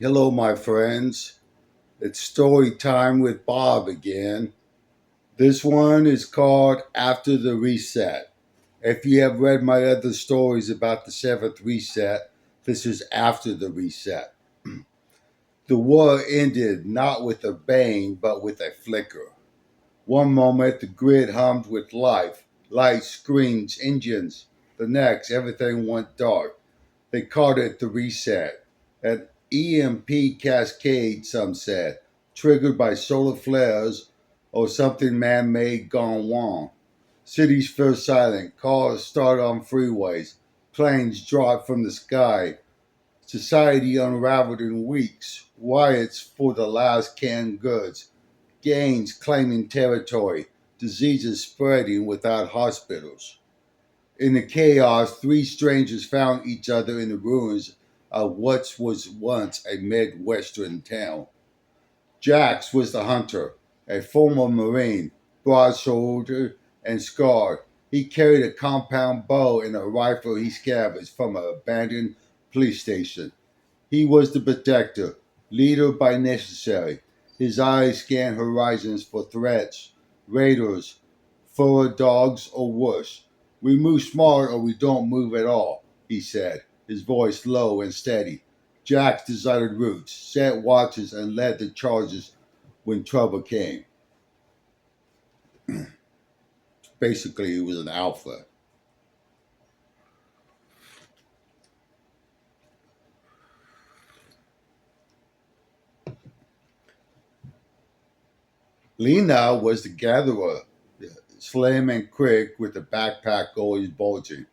Hello, my friends. It's story time with Bob again. This one is called After the Reset. If you have read my other stories about the seventh reset, this is after the reset. The war ended not with a bang, but with a flicker. One moment, the grid hummed with life, lights, screens, engines. The next, everything went dark. They called it the reset. An EMP cascade, some said, triggered by solar flares or something man made gone wrong. Cities fell silent, cars started on freeways, planes dropped from the sky. Society unraveled in weeks, riots for the last canned goods, gangs claiming territory, diseases spreading without hospitals. In the chaos, three strangers found each other in the ruins of what was once a Midwestern town. Jax was the hunter, a former Marine, broad shouldered and scarred. He carried a compound bow and a rifle he scavenged from an abandoned police station. He was the protector, leader by necessary. His eyes scanned horizons for threats, raiders, furry dogs, or worse. We move smart or we don't move at all, he said, his voice low and steady. Jack desired routes, set watches, and led the charges when trouble came. Basically, he was an alpha. Lena was the gatherer, slim and quick with a backpack always bulging.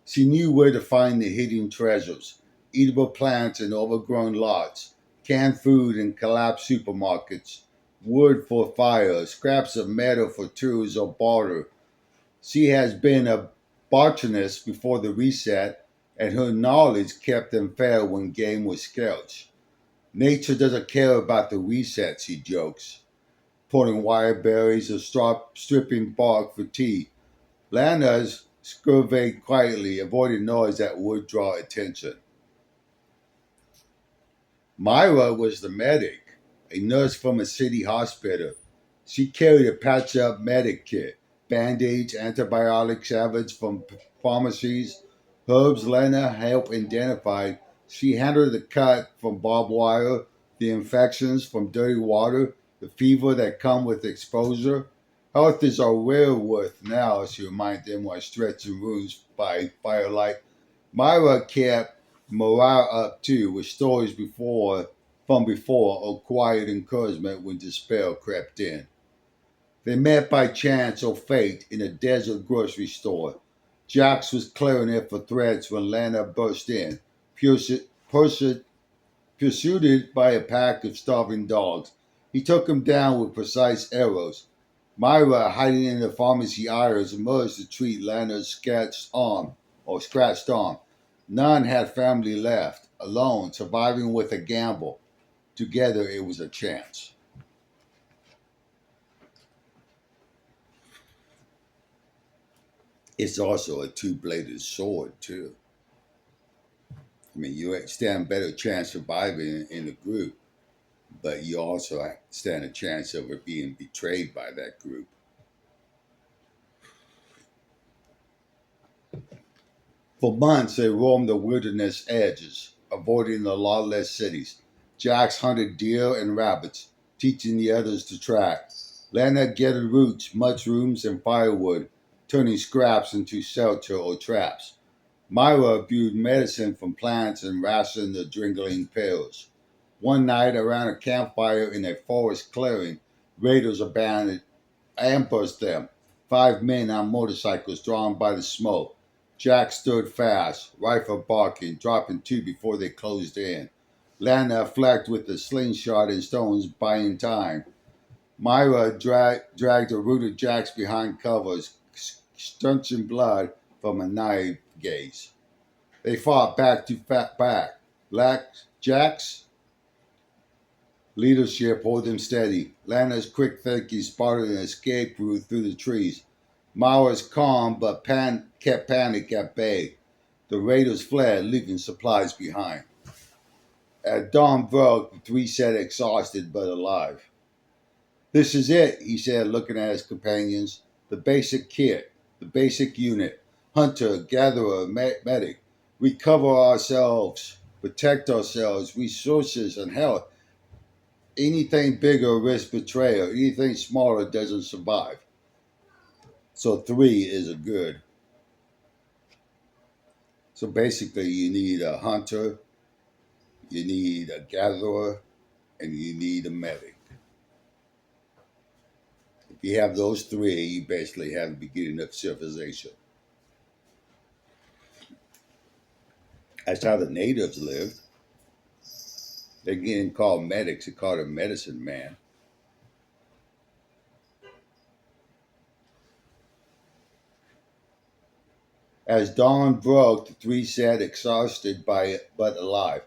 She knew where to find the hidden treasures, eatable plants in overgrown lots, canned food in collapsed supermarkets, wood for fire, scraps of metal for tools or barter. She has been a botanist before the reset, and her knowledge kept them fair when game was scarce. Nature doesn't care about the reset, she jokes, pulling wild berries or stripping bark for tea. Lana's scurried quietly, avoiding noise that would draw attention. Myra was the medic, a nurse from a city hospital. She carried a patch up medic kit, band-aids, antibiotics salvaged from pharmacies, herbs Lana helped identify. She handled the cut from barbed wire, the infections from dirty water, the fever that come with exposure. Health is our real worth now, she reminded them while stretching wounds by firelight. Myra kept morale up too, with stories before or quiet encouragement when despair crept in. They met by chance or fate in a desert grocery store. Jax was clearing it for threads when Lana burst in, pursued, pursued by a pack of starving dogs. He took him down with precise arrows. Myra, hiding in the pharmacy aisles, emerged to treat Lana's scratched arm. None had family left, alone, surviving with a gamble. Together it was a chance. It's also a two-bladed sword, too. I mean, you stand a better chance surviving in a group, but you also stand a chance of it being betrayed by that group. For months, they roamed the wilderness edges, avoiding the lawless cities. Jax hunted deer and rabbits, teaching the others to track. Lana gathered roots, mushrooms, and firewood, turning scraps into shelter or traps. Myra brewed medicine from plants and rationed the dwindling pills. One night, around a campfire in a forest clearing, raiders ambushed them. 5 men on motorcycles drawn by the smoke. Jack stood fast, rifle barking, dropping two before they closed in. Lana flanked with a slingshot and stones, buying time. Myra dragged a rooted Jax behind covers, stenching blood from a knife gaze. They fought back to back. Black Jack's leadership held them steady. Lana's quick thinking spotted an escape route through the trees. Myra's calm but kept panic at bay. The raiders fled, leaving supplies behind. At dawn broke, the three said exhausted but alive. This is it, he said, looking at his companions. The basic kit, the basic unit. Hunter, gatherer, medic. We cover ourselves, protect ourselves, resources, and health. Anything bigger risks betrayal. Anything smaller doesn't survive. So three is a good. So basically, you need a hunter, you need a gatherer, and you need a medic. If you have those three, you basically have the beginning of civilization. That's how the natives lived. They're getting called medics. They called him medicine man. As dawn broke, the three said, exhausted by it, but alive.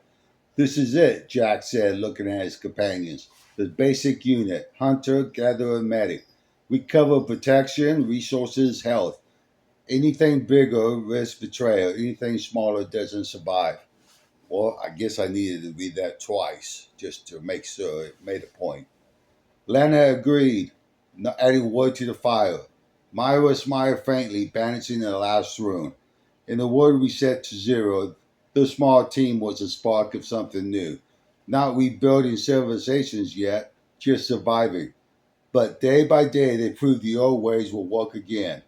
This is it, Jack said, looking at his companions. The basic unit, hunter, gatherer, medic. We cover protection, resources, health. Anything bigger risks betrayal. Anything smaller doesn't survive. Well, I guess I needed to read that twice just to make sure it made a point. Lana agreed, not adding wood to the fire. Myra smiled faintly, banishing the last rune. In the word reset to zero, the small team was a spark of something new. Not rebuilding civilizations yet, just surviving. But day by day, they proved the old ways will work again.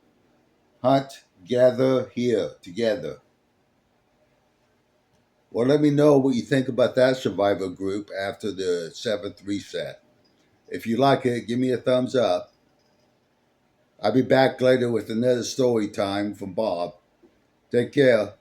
Hunt, gather, here, together. Well, let me know what you think about that survivor group after the seventh reset. If you like it, give me a thumbs up. I'll be back later with another story time from Bob. Take care.